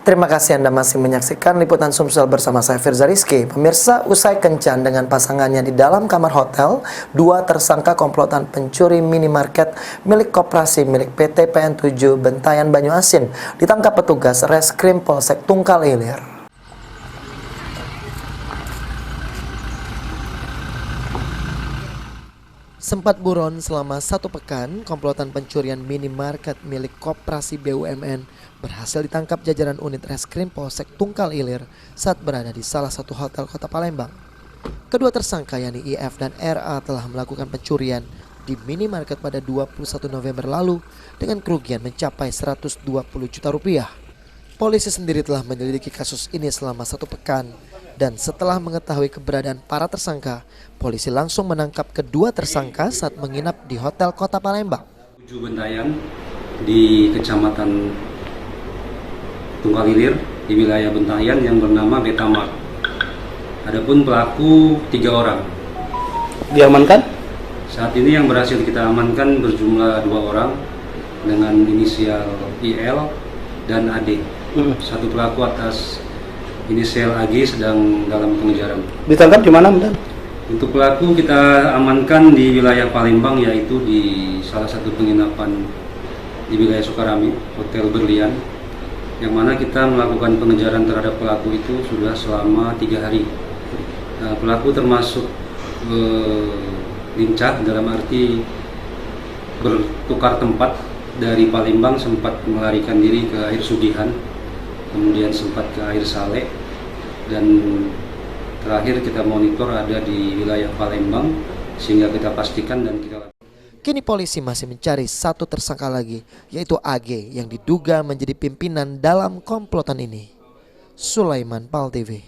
Terima kasih Anda masih menyaksikan Liputan Sumsel bersama saya Firza Rizky. Pemirsa, usai kencan dengan pasangannya di dalam kamar hotel, dua tersangka komplotan pencuri minimarket milik koperasi milik PT PN7 Bentayan Banyuasin ditangkap petugas Reskrim Polsek Tungkal Ilir. Sempat buron selama 1 pekan, komplotan pencurian minimarket milik koperasi BUMN berhasil ditangkap jajaran unit Reskrim Polsek Tungkal Ilir saat berada di salah satu hotel kota Palembang. Kedua tersangka yakni IF dan RA telah melakukan pencurian di minimarket pada 21 November lalu dengan kerugian mencapai 120 juta rupiah. Polisi sendiri telah menyelidiki kasus ini selama 1 pekan. Dan setelah mengetahui keberadaan para tersangka, polisi langsung menangkap kedua tersangka saat menginap di hotel kota Palembang. 7 Bentayan di Kecamatan Tungkal Ilir di wilayah Bentayan yang bernama Betamar. Adapun pelaku 3 orang. Diamankan? Saat ini yang berhasil kita amankan berjumlah 2 orang dengan inisial IL dan AD. Satu pelaku atas inisial AG sedang dalam pengejaran. Ditangkap di mana, Mbak? Untuk pelaku kita amankan di wilayah Palembang, yaitu di salah satu penginapan di wilayah Sukarami, Hotel Berlian, yang mana kita melakukan pengejaran terhadap pelaku itu sudah selama 3 hari. Nah, pelaku termasuk lincah dalam arti bertukar tempat dari Palembang, sempat melarikan diri ke air Sugihan, kemudian sempat ke air Saleh, dan terakhir kita monitor ada di wilayah Palembang sehingga kita pastikan dan kita lakukan. Kini polisi masih mencari satu tersangka lagi, yaitu AG yang diduga menjadi pimpinan dalam komplotan ini. Sulaiman Pal TV.